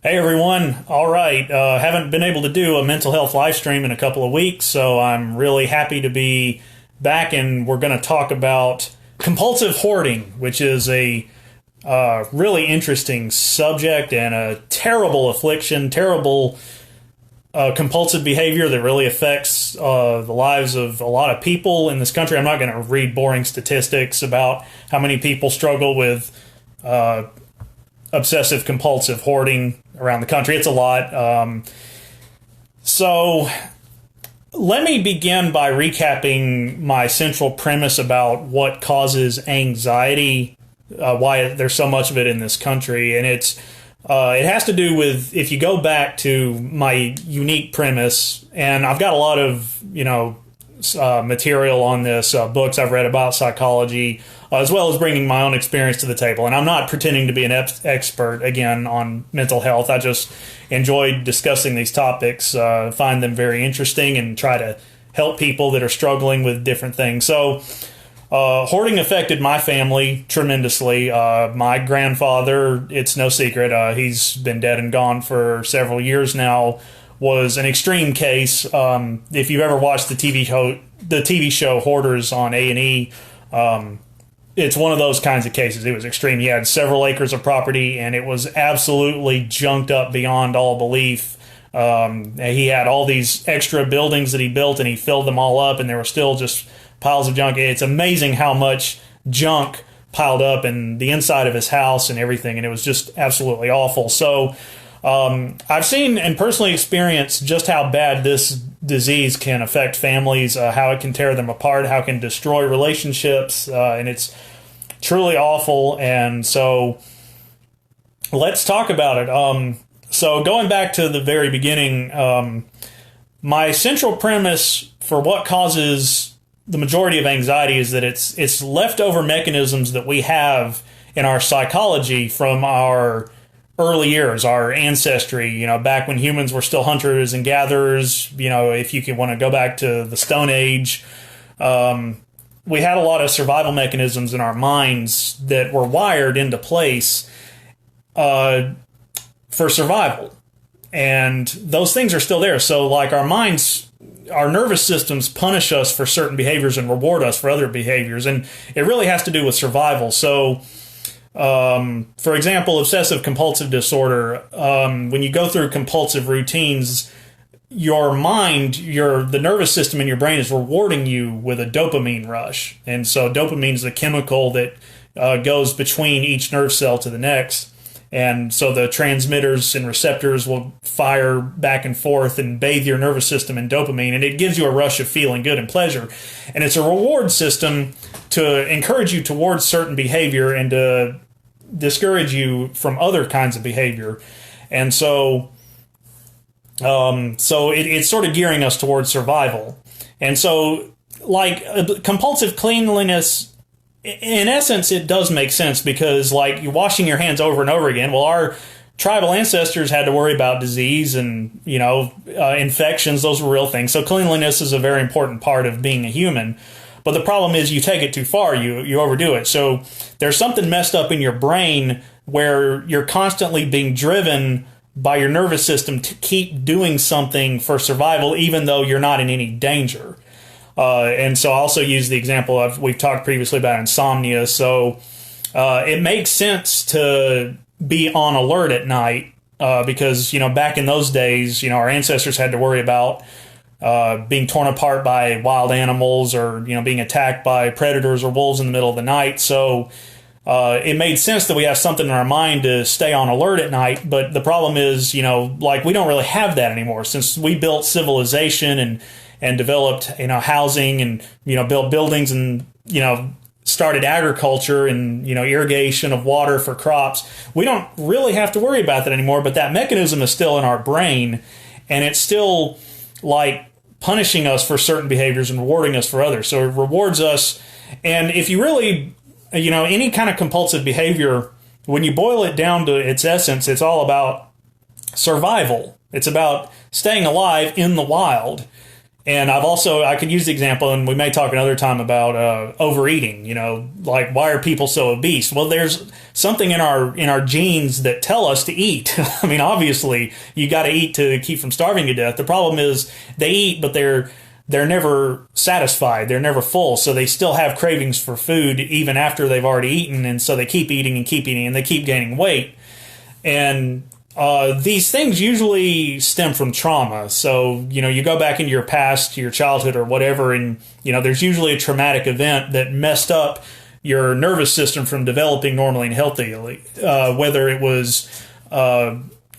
Hey everyone. All right. Haven't been able to do a mental health live stream in a couple of weeks, so I'm really happy to be back, and we're going to talk about compulsive hoarding, which is a really interesting subject and a terrible affliction, terrible compulsive behavior that really affects the lives of a lot of people in this country. I'm not going to read boring statistics about how many people struggle with obsessive compulsive hoarding around the country. It's a lot. So let me begin by recapping my central premise about what causes anxiety, why there's so much of it in this country. And it has to do with, if you go back to my unique premise, and I've got a lot of, material on this, books I've read about psychology, as well as bringing my own experience to the table. And I'm not pretending to be an expert, again, on mental health. I just enjoy discussing these topics, find them very interesting, and try to help people that are struggling with different things. So hoarding affected my family tremendously. My grandfather, it's no secret, he's been dead and gone for several years now, was an extreme case. If you've ever watched the TV show Hoarders on A&E, it's one of those kinds of cases. It was extreme. He had several acres of property, and it was absolutely junked up beyond all belief. He had all these extra buildings that he built, and he filled them all up, and there were still just piles of junk. It's amazing how much junk piled up in the inside of his house and everything, and it was just absolutely awful. So I've seen and personally experienced just how bad this disease can affect families, how it can tear them apart, how it can destroy relationships, and it's truly awful. And so let's talk about it. So going back to the very beginning, my central premise for what causes the majority of anxiety is that it's leftover mechanisms that we have in our psychology from our early years, our ancestry, back when humans were still hunters and gatherers, if you could want to go back to the Stone Age, we had a lot of survival mechanisms in our minds that were wired into place for survival. And those things are still there. So like our minds, our nervous systems punish us for certain behaviors and reward us for other behaviors. And it really has to do with survival. So for example, obsessive compulsive disorder, when you go through compulsive routines, your mind, the nervous system in your brain is rewarding you with a dopamine rush. And so dopamine is the chemical that goes between each nerve cell to the next. And so the transmitters and receptors will fire back and forth and bathe your nervous system in dopamine, and it gives you a rush of feeling good and pleasure. And it's a reward system to encourage you towards certain behavior and to discourage you from other kinds of behavior. And so it's sort of gearing us towards survival. And so like compulsive cleanliness, in essence, it does make sense, because like you're washing your hands over and over again. Well, our tribal ancestors had to worry about disease and, infections. Those were real things. So cleanliness is a very important part of being a human. But the problem is you take it too far, you overdo it. So there's something messed up in your brain where you're constantly being driven by your nervous system to keep doing something for survival, even though you're not in any danger. And so I also use the example of, we've talked previously about insomnia. So it makes sense to be on alert at night because, back in those days, our ancestors had to worry about being torn apart by wild animals or, being attacked by predators or wolves in the middle of the night. So it made sense that we have something in our mind to stay on alert at night. But the problem is, we don't really have that anymore, since we built civilization and developed, housing and, built buildings and, started agriculture and, irrigation of water for crops. We don't really have to worry about that anymore, but that mechanism is still in our brain, and it's still like punishing us for certain behaviors and rewarding us for others. So it rewards us. And if you really, any kind of compulsive behavior, when you boil it down to its essence, it's all about survival. It's about staying alive in the wild. And I could use the example, and we may talk another time about overeating. Like, why are people so obese? Well, there's something in our genes that tell us to eat. I mean, obviously, you got to eat to keep from starving to death. The problem is they eat, but they're never satisfied. They're never full. So they still have cravings for food even after they've already eaten. And so they keep eating and keep eating, and they keep gaining weight. And these things usually stem from trauma. So, you go back into your past, your childhood or whatever, and, there's usually a traumatic event that messed up your nervous system from developing normally and healthily, whether it was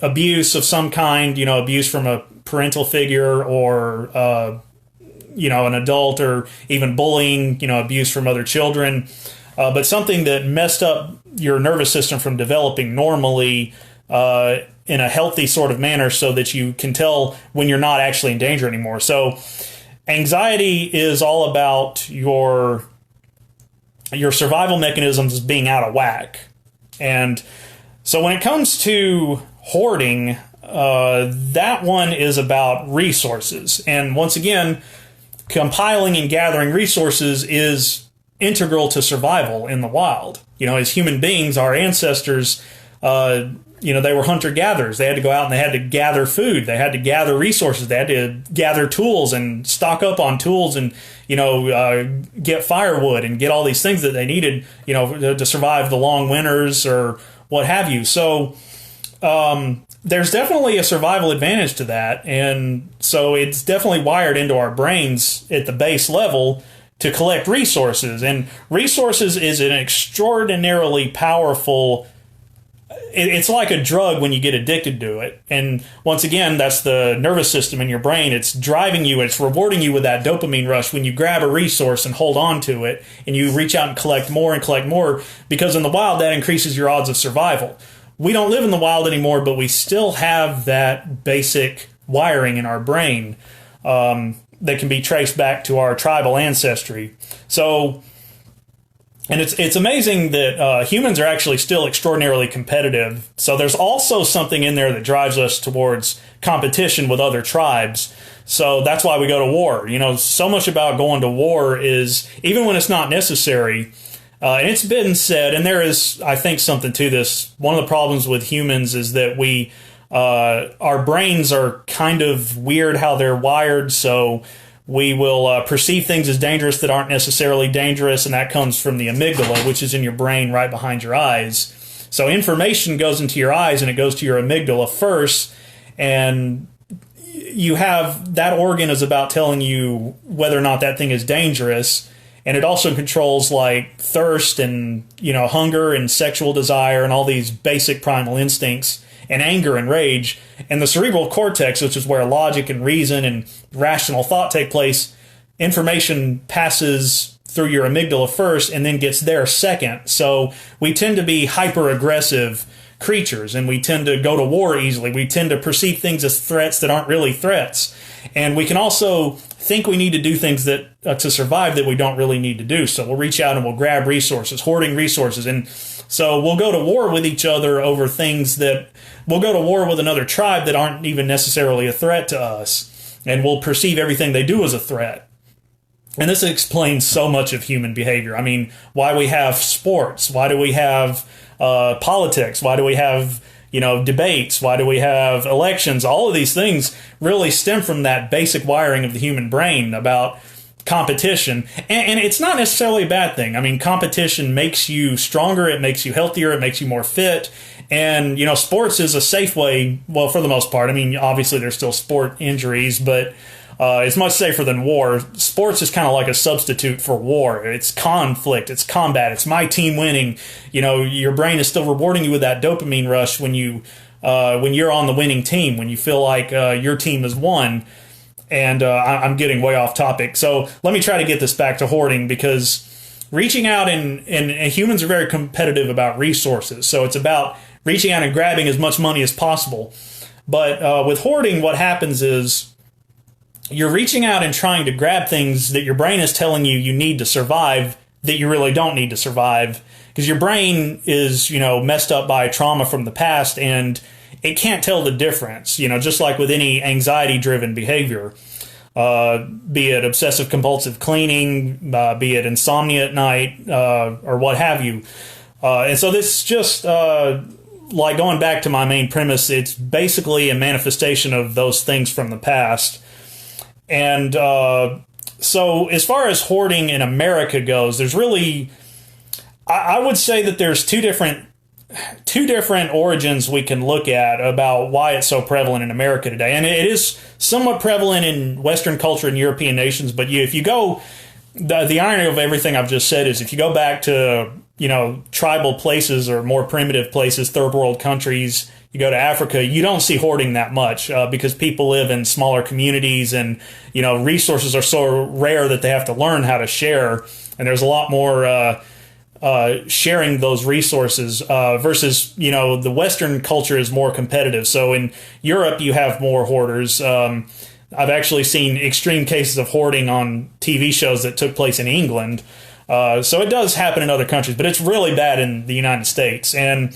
abuse of some kind, abuse from a parental figure or, an adult, or even bullying, abuse from other children, but something that messed up your nervous system from developing normally in a healthy sort of manner so that you can tell when you're not actually in danger anymore. So anxiety is all about your survival mechanisms being out of whack. And so when it comes to hoarding, that one is about resources. And once again, compiling and gathering resources is integral to survival in the wild. As human beings, our ancestors, they were hunter-gatherers. They had to go out and they had to gather food. They had to gather resources. They had to gather tools and stock up on tools and, get firewood and get all these things that they needed, to survive the long winters or what have you. So there's definitely a survival advantage to that. And so it's definitely wired into our brains at the base level to collect resources. And resources is an extraordinarily powerful. It's like a drug when you get addicted to it. And once again, that's the nervous system in your brain. It's driving you. It's rewarding you with that dopamine rush when you grab a resource and hold on to it and you reach out and collect more, because in the wild, that increases your odds of survival. We don't live in the wild anymore, but we still have that basic wiring in our brain that can be traced back to our tribal ancestry. So, and it's amazing that humans are actually still extraordinarily competitive. So there's also something in there that drives us towards competition with other tribes. So that's why we go to war. So much about going to war is, even when it's not necessary, and it's been said, and there is, I think, something to this. One of the problems with humans is that our brains are kind of weird how they're wired. So we will perceive things as dangerous that aren't necessarily dangerous, and that comes from the amygdala, which is in your brain right behind your eyes. So information goes into your eyes, and it goes to your amygdala first, and you have that organ is about telling you whether or not that thing is dangerous. And it also controls like thirst and, hunger and sexual desire and all these basic primal instincts and anger and rage. And the cerebral cortex, which is where logic and reason and rational thought take place, information passes through your amygdala first and then gets there second. So we tend to be hyper-aggressive creatures, and we tend to go to war easily. We tend to perceive things as threats that aren't really threats. And we can also think we need to do things that to survive that we don't really need to do. So we'll reach out and we'll grab resources, hoarding resources. And so we'll go to war with each other over things that we'll go to war with another tribe that aren't even necessarily a threat to us. And we'll perceive everything they do as a threat. And this explains so much of human behavior. I mean, why we have sports, why do we have politics, why do we have debates, why do we have elections? All of these things really stem from that basic wiring of the human brain about competition. And it's not necessarily a bad thing. I mean, competition makes you stronger, it makes you healthier, it makes you more fit. And, sports is a safe way, well, for the most part. I mean, obviously there's still sport injuries, but it's much safer than war. Sports is kind of like a substitute for war. It's conflict, it's combat, it's my team winning. Your brain is still rewarding you with that dopamine rush when you're on the winning team, when you feel like your team has won. And I'm getting way off topic. So let me try to get this back to hoarding, because reaching out and humans are very competitive about resources. So it's about reaching out and grabbing as much money as possible. But with hoarding, what happens is you're reaching out and trying to grab things that your brain is telling you need to survive that you really don't need to survive, because your brain is, messed up by trauma from the past, and it can't tell the difference, just like with any anxiety-driven behavior. be it obsessive compulsive cleaning, be it insomnia at night, or what have you. And so this just like going back to my main premise, it's basically a manifestation of those things from the past. And so as far as hoarding in America goes, there's really, I would say that there's two different origins we can look at about why it's so prevalent in America today. And it is somewhat prevalent in Western culture and European nations, but if you go, the irony of everything I've just said is if you go back to, tribal places or more primitive places, third world countries, you go to Africa, you don't see hoarding that much because people live in smaller communities and, resources are so rare that they have to learn how to share. And there's a lot more sharing those resources versus, the Western culture is more competitive. So in Europe, you have more hoarders. I've actually seen extreme cases of hoarding on TV shows that took place in England. So it does happen in other countries, but it's really bad in the United States. And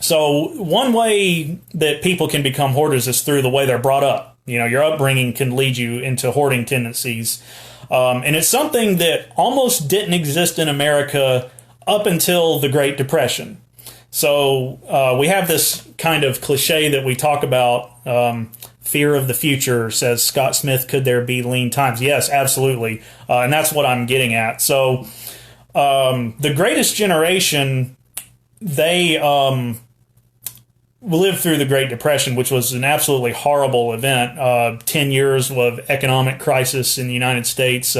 so one way that people can become hoarders is through the way they're brought up. Your upbringing can lead you into hoarding tendencies. And it's something that almost didn't exist in America up until the Great Depression. So we have this kind of cliche that we talk about, fear of the future, says Scott Smith, could there be lean times? Yes, absolutely. And that's what I'm getting at. So the greatest generation, they lived through the Great Depression, which was an absolutely horrible event. 10 years of economic crisis in the United States,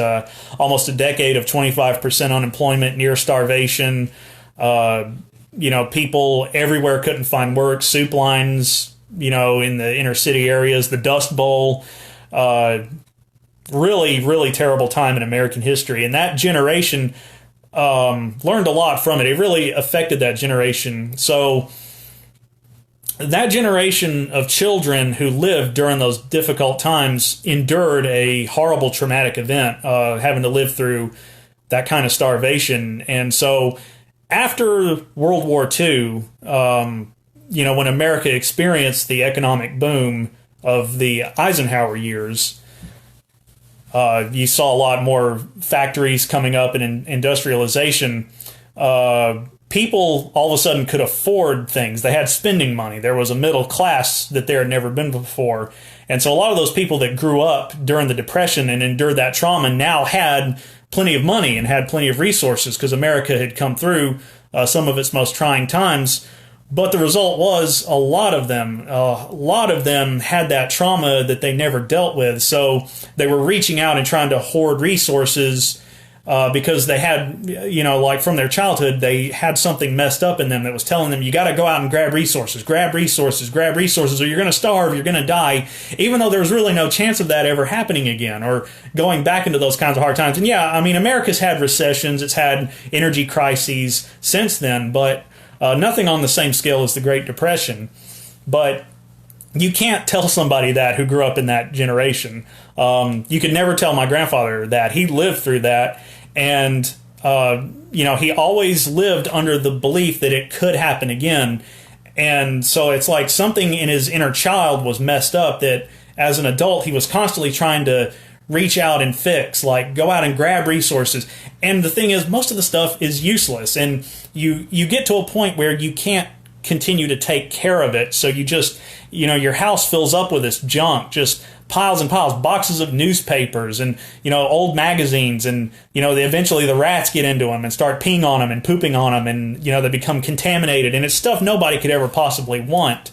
almost a decade of 25% unemployment, near starvation. People everywhere couldn't find work, soup lines, in the inner city areas, the Dust Bowl, really, really terrible time in American history. And that generation learned a lot from it. It really affected that generation. So that generation of children who lived during those difficult times endured a horrible traumatic event, having to live through that kind of starvation. And so after World War II, when America experienced the economic boom of the Eisenhower years, you saw a lot more factories coming up and industrialization. People all of a sudden could afford things. They had spending money. There was a middle class that there had never been before. And so a lot of those people that grew up during the Depression and endured that trauma now had plenty of money and had plenty of resources because America had come through some of its most trying times. But the result was a lot of them had that trauma that they never dealt with. So they were reaching out and trying to hoard resources because they had, like from their childhood, they had something messed up in them that was telling them, you got to go out and grab resources, or you're going to starve, you're going to die, even though there was really no chance of that ever happening again or going back into those kinds of hard times. And America's had recessions, it's had energy crises since then, but nothing on the same scale as the Great Depression. But you can't tell somebody that who grew up in that generation. You could never tell my grandfather that. He lived through that. And, he always lived under the belief that it could happen again. And so it's like something in his inner child was messed up that as an adult, he was constantly trying to reach out and fix, like go out and grab resources. And the thing is, most of the stuff is useless. And you get to a point where you can't continue to take care of it. So you just, your house fills up with this junk, just piles and piles, boxes of newspapers and, old magazines. And, eventually the rats get into them and start peeing on them and pooping on them. And, they become contaminated. And it's stuff nobody could ever possibly want.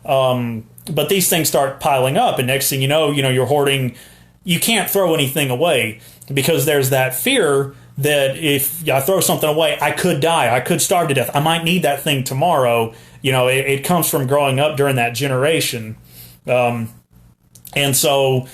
But these things start piling up. And next thing you know, you're hoarding. You can't throw anything away because there's that fear that if I throw something away, I could die. I could starve to death. I might need that thing tomorrow. It comes from growing up during that generation. And so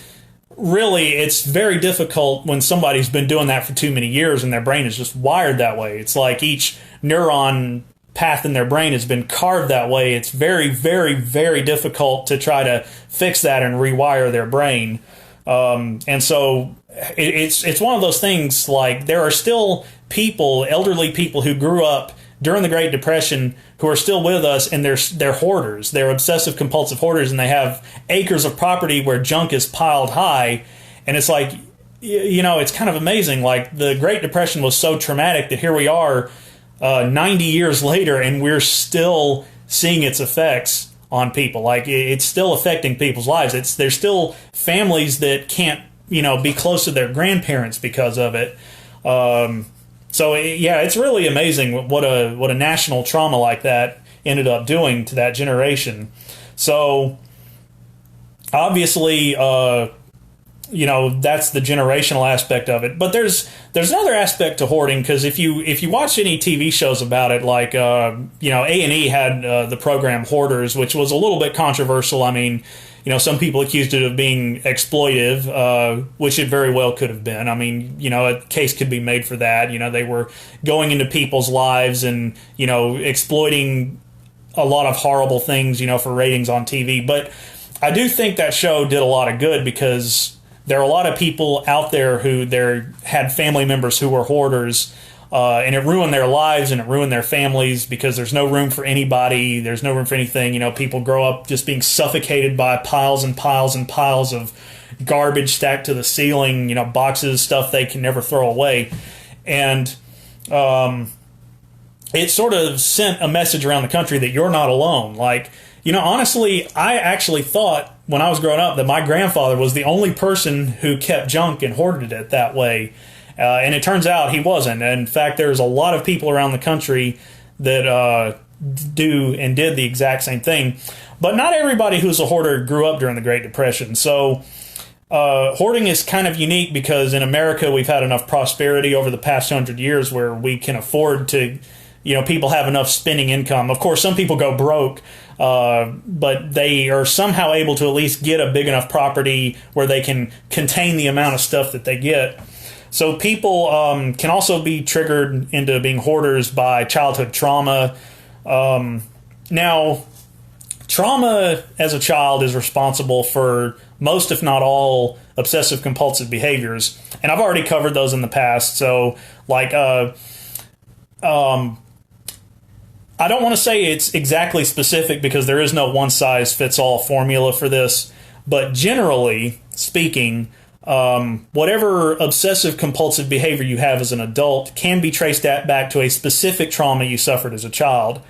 really it's very difficult when somebody's been doing that for too many years and their brain is just wired that way. It's like each neuron path in their brain has been carved that way. It's very, very, very difficult to try to fix that and rewire their brain. And so it's one of those things, like there are still people, elderly people who grew up during the Great Depression who are still with us, and they're hoarders. They're obsessive compulsive hoarders, and they have acres of property where junk is piled high. And it's like, it's kind of amazing. Like, the Great Depression was so traumatic that here we are 90 years later, and we're still seeing its effects on people. Like, it's still affecting people's lives. There's still families that can't, be close to their grandparents because of it. So it's really amazing what a national trauma like that ended up doing to that generation. So obviously, that's the generational aspect of it. But there's another aspect to hoarding, because if you watch any TV shows about it, like A&E had the program Hoarders, which was a little bit controversial. I mean, some people accused it of being exploitive, which it very well could have been. I mean, a case could be made for that. They were going into people's lives and, exploiting a lot of horrible things, for ratings on TV. But I do think that show did a lot of good, because there are a lot of people out there who had family members who were hoarders, and it ruined their lives and it ruined their families, because there's no room for anybody. There's no room for anything. People grow up just being suffocated by piles and piles and piles of garbage stacked to the ceiling, boxes, stuff they can never throw away. And it sort of sent a message around the country that you're not alone. Like, honestly, I actually thought when I was growing up that my grandfather was the only person who kept junk and hoarded it that way. And it turns out he wasn't. In fact, there's a lot of people around the country that do and did the exact same thing. But not everybody who's a hoarder grew up during the Great Depression. So hoarding is kind of unique, because in America we've had enough prosperity over the past 100 years where we can afford to, people have enough spending income. Of course, some people go broke, but they are somehow able to at least get a big enough property where they can contain the amount of stuff that they get. So people can also be triggered into being hoarders by childhood trauma. Now, trauma as a child is responsible for most, if not all, obsessive compulsive behaviors. And I've already covered those in the past. So, like, I don't want to say it's exactly specific, because there is no one-size-fits-all formula for this. But generally speaking, whatever obsessive compulsive behavior you have as an adult can be traced back to a specific trauma you suffered as a child.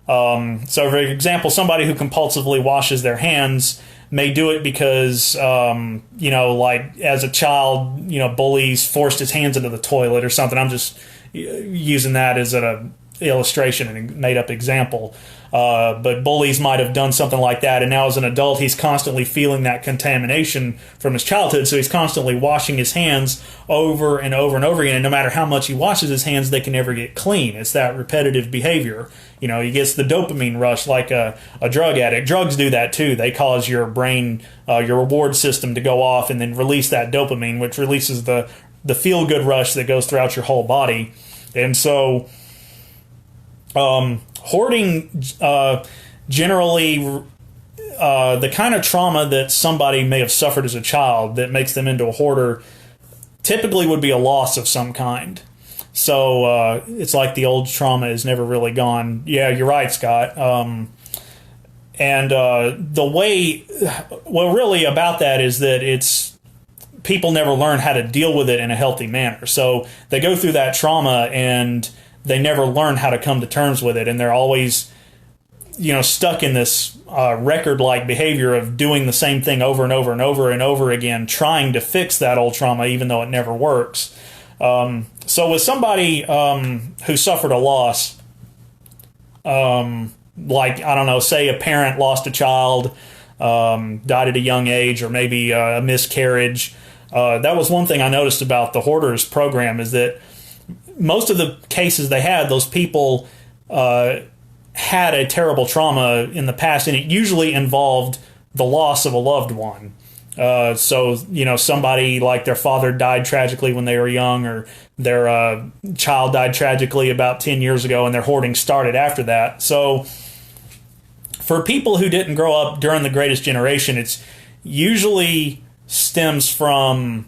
So, for example, somebody who compulsively washes their hands may do it because, like as a child, bullies forced his hands into the toilet or something. I'm just using that as an illustration and a made-up example. But bullies might have done something like that, and now as an adult, he's constantly feeling that contamination from his childhood, so he's constantly washing his hands over and over and over again, and no matter how much he washes his hands, they can never get clean. It's that repetitive behavior. He gets the dopamine rush like a drug addict. Drugs do that too. They cause your brain, your reward system to go off and then release that dopamine, which releases the feel-good rush that goes throughout your whole body. And so hoarding, generally, the kind of trauma that somebody may have suffered as a child that makes them into a hoarder typically would be a loss of some kind. So it's like the old trauma is never really gone. Yeah, you're right, Scott. And the way, really about that is that it's people never learn how to deal with it in a healthy manner. So they go through that trauma and they never learn how to come to terms with it, and they're always, stuck in this record-like behavior of doing the same thing over and over and over and over again, trying to fix that old trauma, even though it never works. So with somebody who suffered a loss, like, I don't know, say a parent lost a child, died at a young age, or maybe a miscarriage. That was one thing I noticed about the Hoarders program, is that most of the cases they had, those people had a terrible trauma in the past, and it usually involved the loss of a loved one. So, somebody like their father died tragically when they were young, or their child died tragically about 10 years ago, and their hoarding started after that. So for people who didn't grow up during the Greatest Generation, it's usually stems from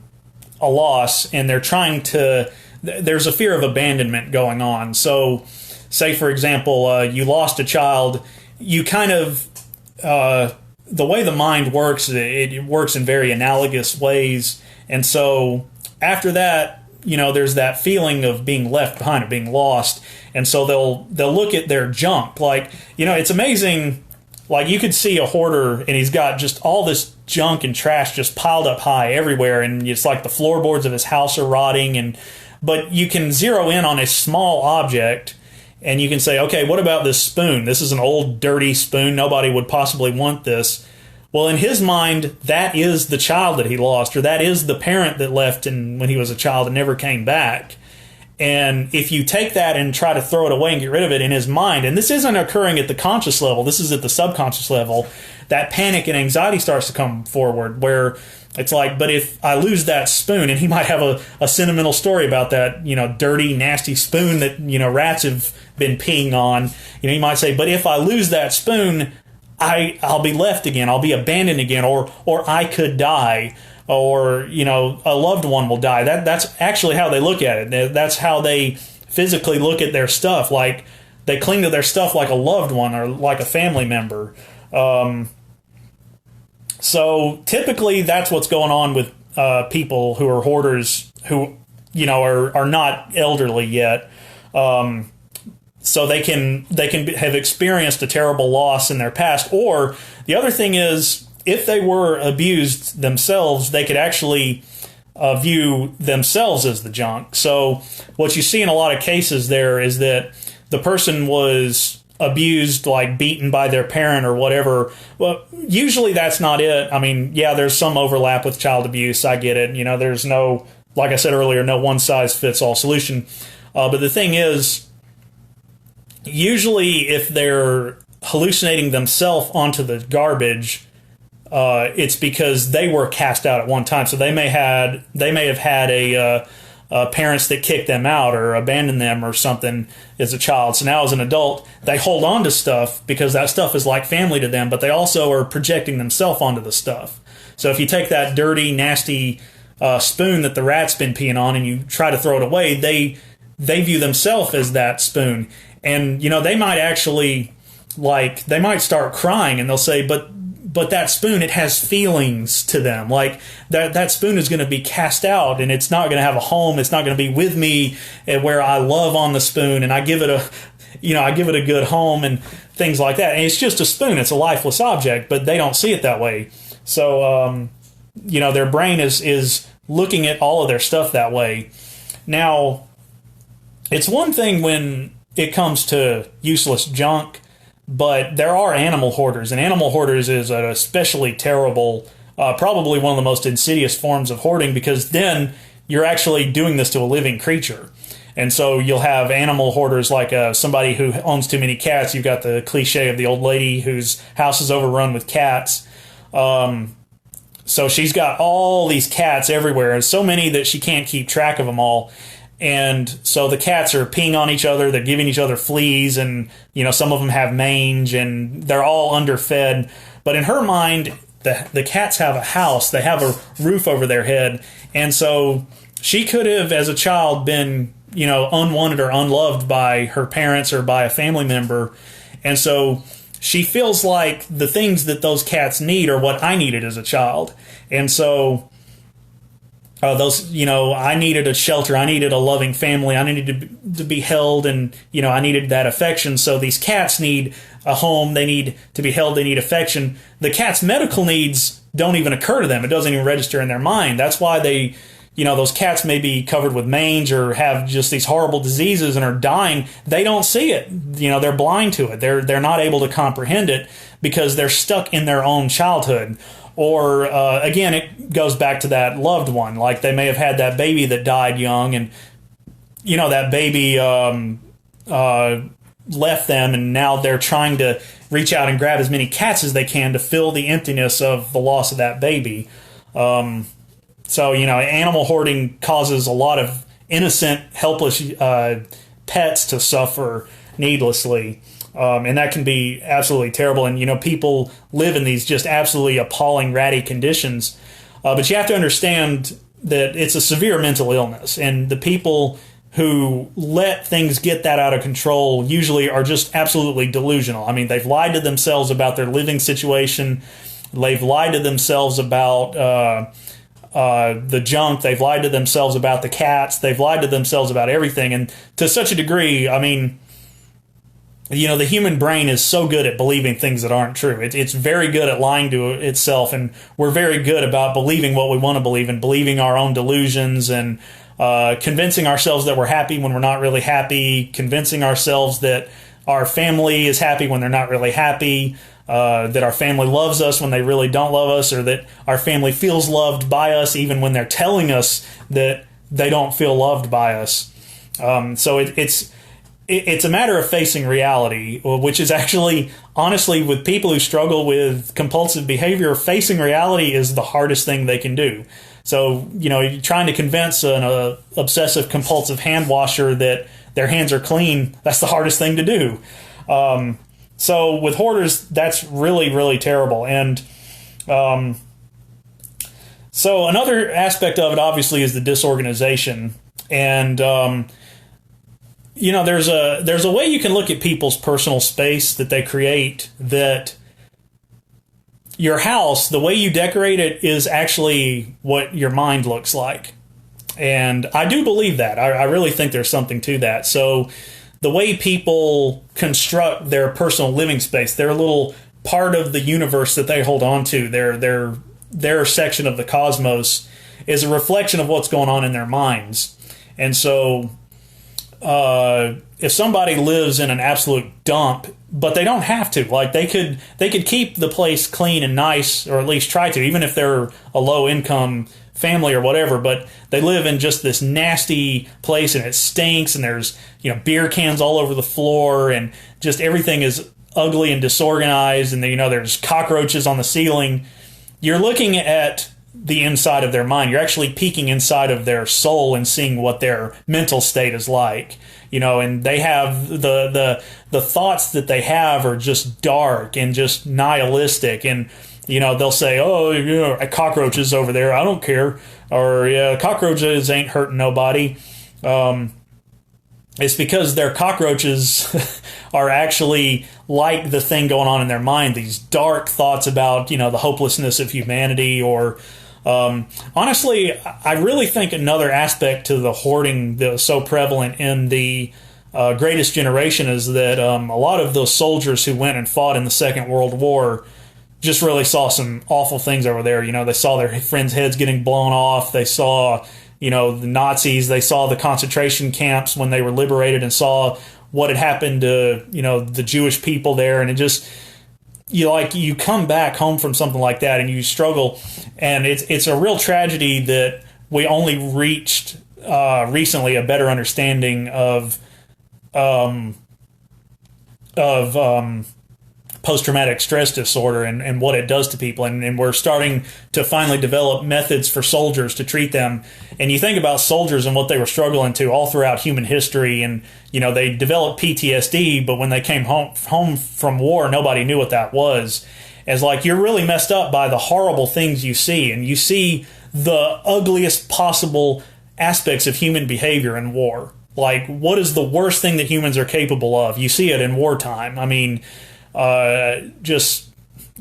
a loss, and they're trying to... There's a fear of abandonment going on. So say, for example, you lost a child, you kind of, the way the mind works, it works in very analogous ways. And so after that, there's that feeling of being left behind, of being lost. And so they'll look at their junk. Like, it's amazing. Like, you could see a hoarder and he's got just all this junk and trash just piled up high everywhere. And it's like the floorboards of his house are rotting. But you can zero in on a small object and you can say, okay, what about this spoon? This is an old, dirty spoon. Nobody would possibly want this. Well, in his mind, that is the child that he lost, or that is the parent that left when he was a child and never came back. And if you take that and try to throw it away and get rid of it in his mind, and this isn't occurring at the conscious level, this is at the subconscious level, that panic and anxiety starts to come forward, where it's like, but if I lose that spoon, and he might have a sentimental story about that, dirty, nasty spoon that, rats have been peeing on. He might say, but if I lose that spoon, I'll be left again, I'll be abandoned again, or I could die, or, a loved one will die. That's actually how they look at it. That's how they physically look at their stuff. Like, they cling to their stuff like a loved one or like a family member. So typically that's what's going on with people who are hoarders who, are not elderly yet. So they can have experienced a terrible loss in their past. Or the other thing is, if they were abused themselves, they could actually view themselves as the junk. So what you see in a lot of cases there is that the person was abused, like beaten by their parent or whatever. Well, usually that's not it. I mean, yeah, there's some overlap with child abuse. I get it. There's no, like I said earlier, no one size fits all solution. But the thing is, usually if they're hallucinating themselves onto the garbage, it's because they were cast out at one time. So they may have had a parents that kicked them out or abandoned them or something as a child. So now as an adult, they hold on to stuff because that stuff is like family to them, but they also are projecting themselves onto the stuff. So if you take that dirty, nasty spoon that the rat's been peeing on and you try to throw it away, they view themselves as that spoon. And, they might actually, they might start crying and they'll say, but that spoon, it has feelings to them. Like, that spoon is going to be cast out and it's not going to have a home. It's not going to be with me where I love on the spoon and I give it a good home and things like that. And it's just a spoon. It's a lifeless object, but they don't see it that way. So, their brain is looking at all of their stuff that way. Now, it's one thing when it comes to useless junk, but there are animal hoarders, and animal hoarders is an especially terrible, probably one of the most insidious forms of hoarding, because then you're actually doing this to a living creature. And so you'll have animal hoarders like somebody who owns too many cats. You've got the cliche of the old lady whose house is overrun with cats. So she's got all these cats everywhere, and so many that she can't keep track of them all. And so the cats are peeing on each other, they're giving each other fleas, and some of them have mange, and they're all underfed. But in her mind, the cats have a house, they have a roof over their head, and so she could have, as a child, been unwanted or unloved by her parents or by a family member, and so she feels like the things that those cats need are what I needed as a child. And so I needed a shelter, I needed a loving family, I needed to be held, and, I needed that affection. So these cats need a home, they need to be held, they need affection. The cat's medical needs don't even occur to them. It doesn't even register in their mind. That's why those cats may be covered with mange or have just these horrible diseases and are dying. They don't see it. They're blind to it. They're not able to comprehend it because they're stuck in their own childhood. Or, again, it goes back to that loved one. Like, they may have had that baby that died young, and, that baby left them, and now they're trying to reach out and grab as many cats as they can to fill the emptiness of the loss of that baby. So, animal hoarding causes a lot of innocent, helpless pets to suffer needlessly. And that can be absolutely terrible. And, people live in these just absolutely appalling, ratty conditions. But you have to understand that it's a severe mental illness. And the people who let things get that out of control usually are just absolutely delusional. I mean, they've lied to themselves about their living situation. They've lied to themselves about the junk. They've lied to themselves about the cats. They've lied to themselves about everything. And to such a degree, I mean, the human brain is so good at believing things that aren't true. It's very good at lying to itself, and we're very good about believing what we want to believe and believing our own delusions and convincing ourselves that we're happy when we're not really happy, convincing ourselves that our family is happy when they're not really happy, that our family loves us when they really don't love us, or that our family feels loved by us even when they're telling us that they don't feel loved by us. So it's a matter of facing reality, which is actually, honestly, with people who struggle with compulsive behavior, facing reality is the hardest thing they can do. So, you're trying to convince an obsessive compulsive hand washer that their hands are clean, that's the hardest thing to do. So with hoarders, that's really, really terrible. And so another aspect of it, obviously, is the disorganization. And there's a way you can look at people's personal space that they create, that your house, the way you decorate it, is actually what your mind looks like. And I do believe that. I really think there's something to that. So the way people construct their personal living space, their little part of the universe that they hold on to, their section of the cosmos, is a reflection of what's going on in their minds. And so if somebody lives in an absolute dump, but they don't have to, like they could keep the place clean and nice, or at least try to, even if they're a low income family or whatever, but they live in just this nasty place and it stinks, and there's beer cans all over the floor, and just everything is ugly and disorganized, and there's cockroaches on the ceiling. You're looking at the inside of their mind. You're actually peeking inside of their soul and seeing what their mental state is like. And they have the thoughts that they have are just dark and just nihilistic, and they'll say, "Oh, cockroaches over there, I don't care," or "Yeah, cockroaches ain't hurting nobody." It's because their cockroaches are actually like the thing going on in their mind, these dark thoughts about, the hopelessness of humanity. Or honestly, I really think another aspect to the hoarding that was so prevalent in the Greatest Generation is that a lot of those soldiers who went and fought in the Second World War just really saw some awful things over there. They saw their friends' heads getting blown off. They saw the Nazis. They saw the concentration camps when they were liberated, and saw what had happened to, the Jewish people there. And it just, you come back home from something like that and you struggle. And it's a real tragedy that we only reached recently a better understanding of post-traumatic stress disorder and what it does to people. And we're starting to finally develop methods for soldiers to treat them. And you think about soldiers and what they were struggling to all throughout human history. And, they developed PTSD, but when they came home from war, nobody knew what that was. As like, you're really messed up by the horrible things you see. And you see the ugliest possible aspects of human behavior in war. Like, what is the worst thing that humans are capable of? You see it in wartime. I mean, I'm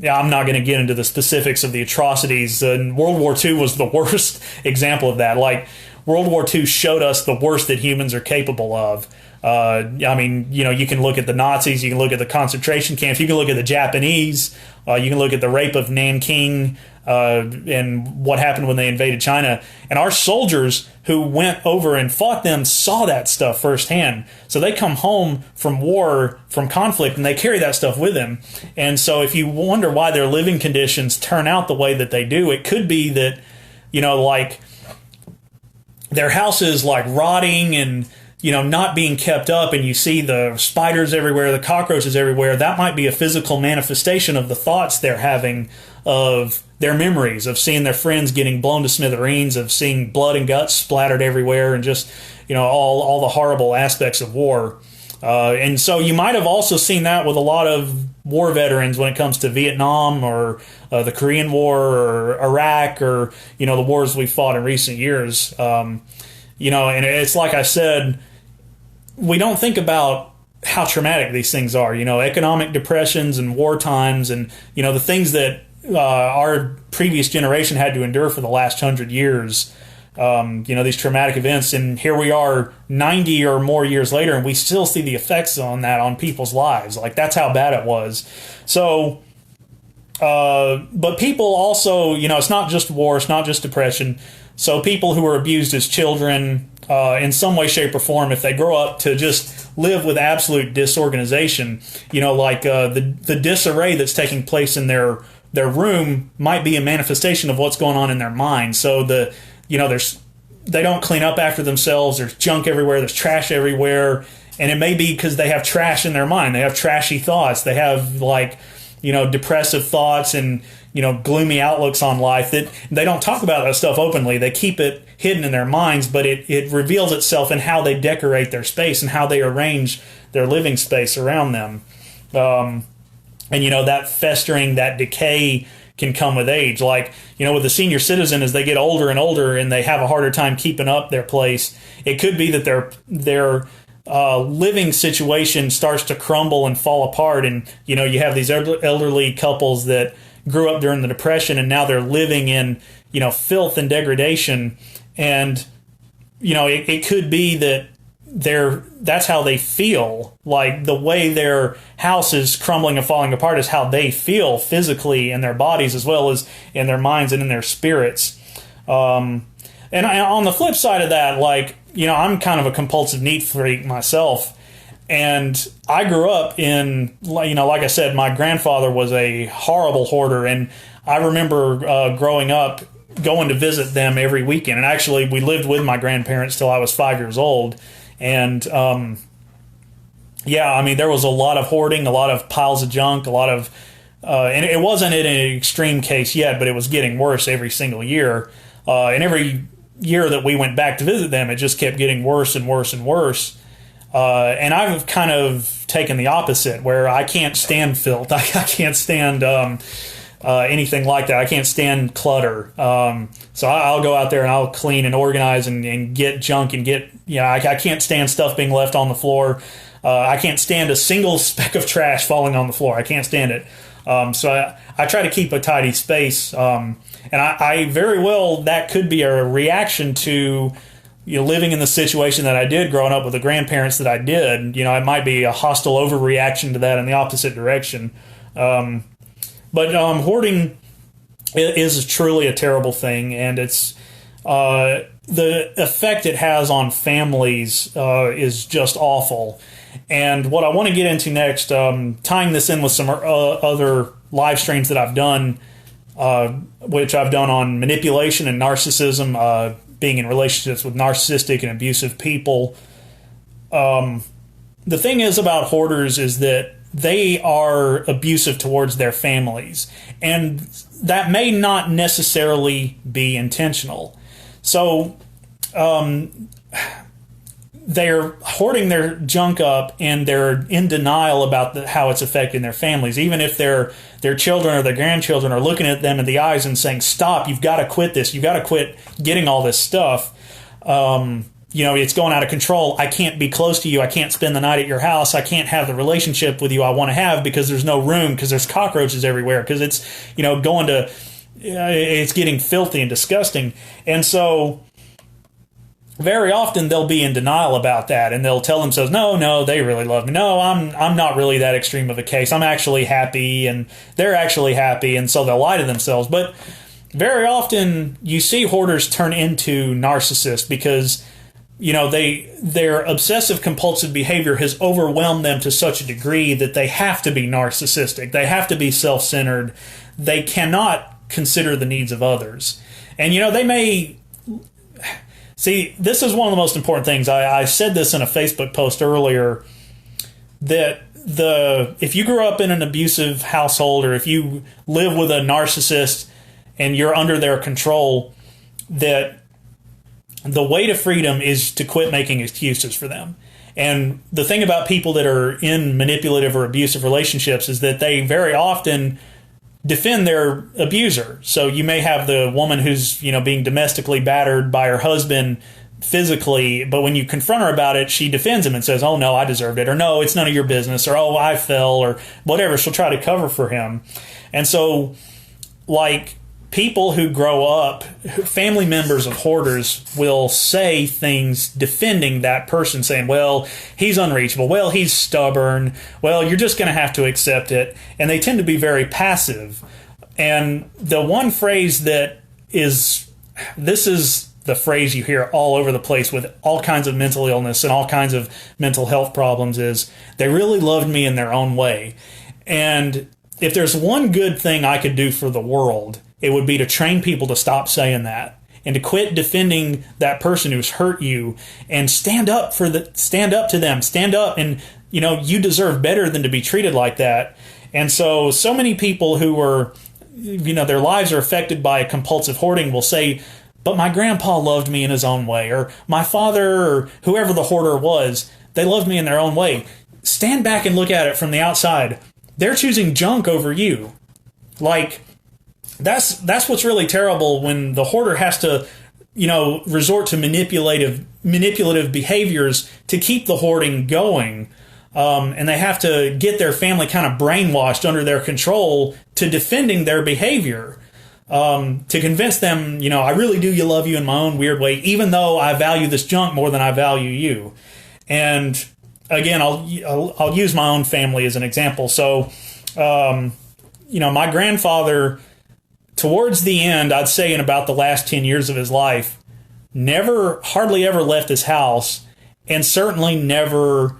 not going to get into the specifics of the atrocities. World War II was the worst example of that. Like, World War II showed us the worst that humans are capable of. You can look at the Nazis, you can look at the concentration camps, you can look at the Japanese, you can look at the rape of Nanking, and what happened when they invaded China. And our soldiers who went over and fought them saw that stuff firsthand. So they come home from war, from conflict, and they carry that stuff with them. And so if you wonder why their living conditions turn out the way that they do, it could be that, like their house is like rotting and, not being kept up, and you see the spiders everywhere, the cockroaches everywhere. That might be a physical manifestation of the thoughts they're having, of their memories of seeing their friends getting blown to smithereens, of seeing blood and guts splattered everywhere, and just, all the horrible aspects of war. And so you might have also seen that with a lot of war veterans when it comes to Vietnam or the Korean War or Iraq or, the wars we fought in recent years. And it's like I said, we don't think about how traumatic these things are. Economic depressions and war times, and the things that our previous generation had to endure for the last 100 years. These traumatic events, and here we are 90 or more years later, and we still see the effects on that on people's lives. Like, that's how bad it was. So, but people also, it's not just war, it's not just depression. So people who were abused as children, in some way, shape, or form, if they grow up to just live with absolute disorganization, like the disarray that's taking place in their room might be a manifestation of what's going on in their mind. So they don't clean up after themselves. There's junk everywhere. There's trash everywhere. And it may be because they have trash in their mind. They have trashy thoughts. They have depressive thoughts and, gloomy outlooks on life that they don't talk about that stuff openly. They keep it hidden in their minds, but it reveals itself in how they decorate their space and how they arrange their living space around them. And that festering, that decay can come with age. Like, with the senior citizen, as they get older and older and they have a harder time keeping up their place, it could be that their living situation starts to crumble and fall apart. And, you have these elderly couples that grew up during the Depression, and now they're living in, filth and degradation. And, it could be that that's how they feel. Like, the way their house is crumbling and falling apart is how they feel physically in their bodies, as well as in their minds and in their spirits. And on the flip side of that, I'm kind of a compulsive neat freak myself. And I grew up in, like I said, my grandfather was a horrible hoarder. And I remember growing up going to visit them every weekend. And actually, we lived with my grandparents till I was 5 years old. And, there was a lot of hoarding, a lot of piles of junk, a lot of, and it wasn't in an extreme case yet, but it was getting worse every single year. And every year that we went back to visit them, it just kept getting worse and worse and worse. And I've kind of taken the opposite, where I can't stand filth. I can't stand anything like that. I can't stand clutter. So I'll go out there and I'll clean and organize and get junk and get, I can't stand stuff being left on the floor. I can't stand a single speck of trash falling on the floor. I can't stand it. So I try to keep a tidy space. And I very well, that could be a reaction to, living in the situation that I did growing up with the grandparents that I did. It might be a hostile overreaction to that in the opposite direction. But hoarding is truly a terrible thing, and it's the effect it has on families is just awful. And what I want to get into next, tying this in with some other live streams that I've done, which I've done on manipulation and narcissism, being in relationships with narcissistic and abusive people. The thing is about hoarders is that they are abusive towards their families, and that may not necessarily be intentional. So they're hoarding their junk up, and they're in denial about how it's affecting their families. Even if their children or their grandchildren are looking at them in the eyes and saying, "Stop! You've got to quit this. You've got to quit getting all this stuff. It's going out of control. I can't be close to you. I can't spend the night at your house. I can't have the relationship with you I want to have because there's no room, because there's cockroaches everywhere, because it's it's getting filthy and disgusting." And so very often they'll be in denial about that, and they'll tell themselves, no, they really love me. No, I'm not really that extreme of a case. I'm actually happy, and they're actually happy, and so they'll lie to themselves. But very often you see hoarders turn into narcissists because, their obsessive compulsive behavior has overwhelmed them to such a degree that they have to be narcissistic. They have to be self-centered. They cannot consider the needs of others. And, they may... See, this is one of the most important things. I said this in a Facebook post earlier, that if you grew up in an abusive household, or if you live with a narcissist and you're under their control, that the way to freedom is to quit making excuses for them. And the thing about people that are in manipulative or abusive relationships is that they very often defend their abuser. So you may have the woman who's, being domestically battered by her husband, physically, but when you confront her about it, she defends him and says, oh no, I deserved it, or no, it's none of your business, or oh, I fell, or whatever. She'll try to cover for him. And so, like, people who grow up, family members of hoarders, will say things defending that person, saying, well, he's unreachable, well, he's stubborn, well, you're just going to have to accept it. And they tend to be very passive. And the one phrase that is, this is the phrase you hear all over the place with all kinds of mental illness and all kinds of mental health problems, is they really loved me in their own way. And if there's one good thing I could do for the world, it would be to train people to stop saying that and to quit defending that person who's hurt you, and stand up to them, stand up, and you deserve better than to be treated like that. And so many people who are, their lives are affected by compulsive hoarding will say, but my grandpa loved me in his own way, or my father, or whoever the hoarder was, they loved me in their own way. Stand back and look at it from the outside. They're choosing junk over you. Like, that's what's really terrible, when the hoarder has to, resort to manipulative behaviors to keep the hoarding going. And they have to get their family kind of brainwashed under their control to defending their behavior. To convince them, I really do love you in my own weird way, even though I value this junk more than I value you. And again, I'll use my own family as an example. So, my grandfather, towards the end, I'd say in about the last 10 years of his life, hardly ever left his house, and certainly never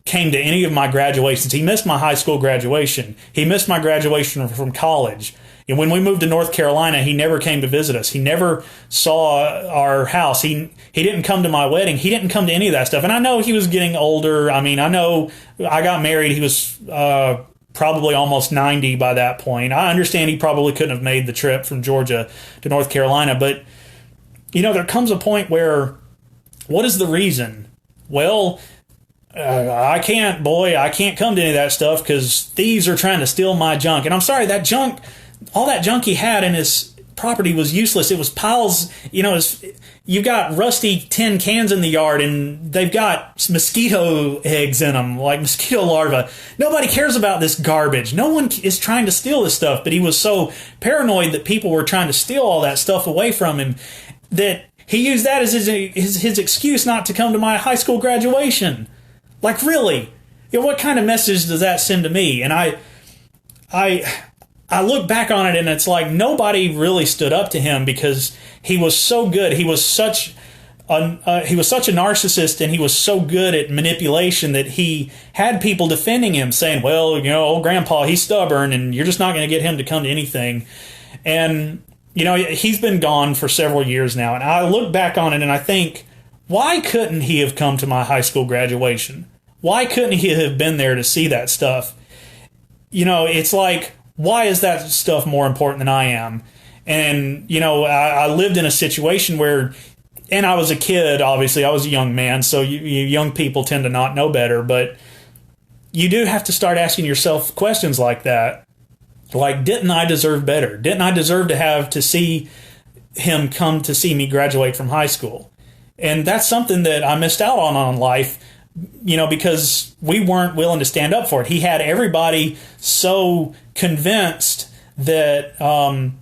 came to any of my graduations. He missed my high school graduation. He missed my graduation from college. And when we moved to North Carolina, he never came to visit us. He never saw our house. He didn't come to my wedding. He didn't come to any of that stuff. And I know he was getting older. I mean, I know I got married. He was probably almost 90 by that point. I understand he probably couldn't have made the trip from Georgia to North Carolina. But, there comes a point where, what is the reason? Well, I can't come to any of that stuff because thieves are trying to steal my junk. And I'm sorry, that junk... all that junk he had in his property was useless. It was piles, you've got rusty tin cans in the yard, and they've got mosquito eggs in them, like mosquito larvae. Nobody cares about this garbage. No one is trying to steal this stuff, but he was so paranoid that people were trying to steal all that stuff away from him that he used that as his excuse not to come to my high school graduation. Like, really? What kind of message does that send to me? And I look back on it, and it's like nobody really stood up to him because he was so good. He was such a narcissist, and he was so good at manipulation that he had people defending him, saying, well, old grandpa, he's stubborn, and you're just not going to get him to come to anything. And, he's been gone for several years now. And I look back on it, and I think, why couldn't he have come to my high school graduation? Why couldn't he have been there to see that stuff? It's like, why is that stuff more important than I am? And, I lived in a situation where, and I was a kid, obviously, I was a young man, so you young people tend to not know better, but you do have to start asking yourself questions like that. Like, didn't I deserve better? Didn't I deserve to see him come to see me graduate from high school? And that's something that I missed out on life, because we weren't willing to stand up for it. He had everybody so convinced that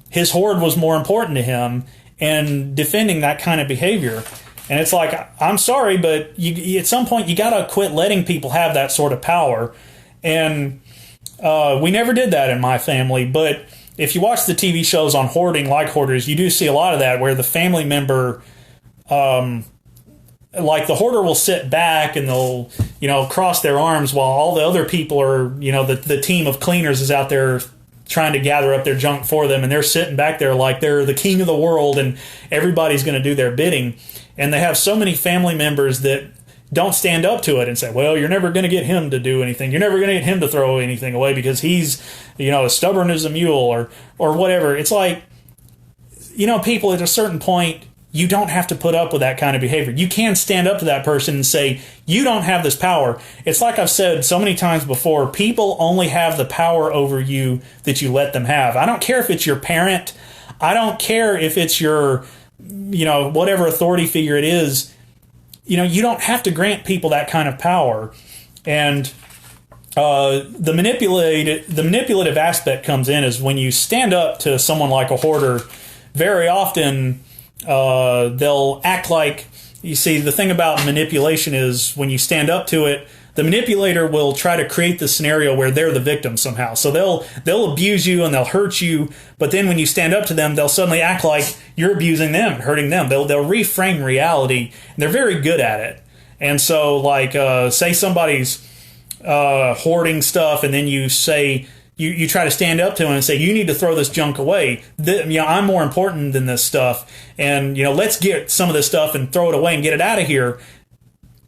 his hoard was more important to him, and defending that kind of behavior. And it's like, I'm sorry, but at some point you got to quit letting people have that sort of power. And we never did that in my family. But if you watch the TV shows on hoarding, like Hoarders, you do see a lot of that where the family member, like the hoarder will sit back and they'll, cross their arms while all the other people are, the team of cleaners is out there trying to gather up their junk for them. And they're sitting back there like they're the king of the world and everybody's going to do their bidding. And they have so many family members that don't stand up to it and say, well, you're never going to get him to do anything. You're never going to get him to throw anything away because he's, as stubborn as a mule or whatever. It's like, people at a certain point, you don't have to put up with that kind of behavior. You can stand up to that person and say, you don't have this power. It's like I've said so many times before, people only have the power over you that you let them have. I don't care if it's your parent. I don't care if it's your, whatever authority figure it is. you don't have to grant people that kind of power. And the manipulative aspect comes in is when you stand up to someone like a hoarder. Very often, they'll act like, you see, the thing about manipulation is when you stand up to it, the manipulator will try to create the scenario where they're the victim somehow. So they'll abuse you and they'll hurt you, but then when you stand up to them, they'll suddenly act like you're abusing them, hurting them. They'll reframe reality, and they're very good at it. And so, like, say somebody's hoarding stuff, and then you say, you try to stand up to him and say, you need to throw this junk away. I'm more important than this stuff. And, let's get some of this stuff and throw it away and get it out of here.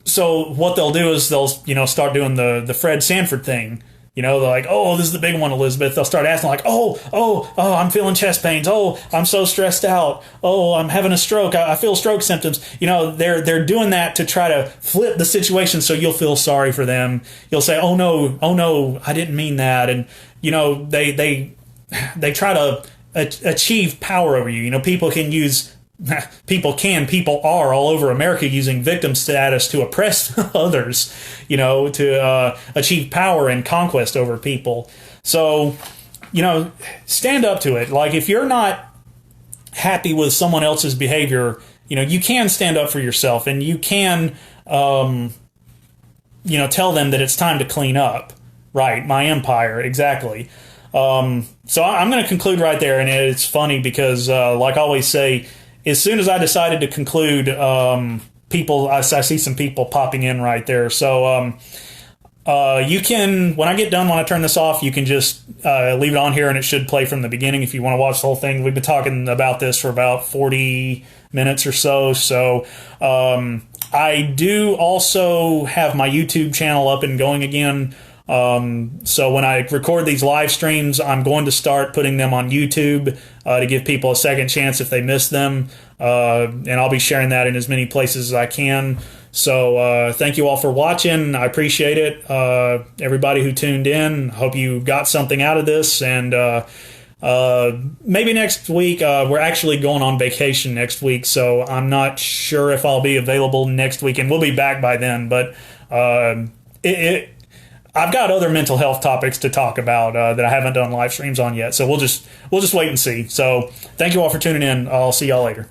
So what they'll do is they'll, start doing the Fred Sanford thing. They're like, oh, this is the big one, Elizabeth. They'll start asking like, oh, I'm feeling chest pains. Oh, I'm so stressed out. Oh, I'm having a stroke. I feel stroke symptoms. They're doing that to try to flip the situation so you'll feel sorry for them. You'll say, oh no, I didn't mean that. And, they try to achieve power over you. People are all over America using victim status to oppress others, to achieve power and conquest over people. So, stand up to it. Like, if you're not happy with someone else's behavior, you can stand up for yourself, and you can, tell them that it's time to clean up. Right, my empire, exactly. So I'm going to conclude right there, and it's funny because, like I always say, as soon as I decided to conclude, I see some people popping in right there. So you can, when I get done, when I turn this off, you can just leave it on here, and it should play from the beginning if you want to watch the whole thing. We've been talking about this for about 40 minutes or so. So I do also have my YouTube channel up and going again. So when I record these live streams, I'm going to start putting them on YouTube to give people a second chance if they miss them. And I'll be sharing that in as many places as I can. So thank you all for watching. I appreciate it. Everybody who tuned in, hope you got something out of this. And maybe next week, we're actually going on vacation next week, so I'm not sure if I'll be available next week, and we'll be back by then. But I've got other mental health topics to talk about that I haven't done live streams on yet, so we'll just wait and see. So thank you all for tuning in. I'll see y'all later.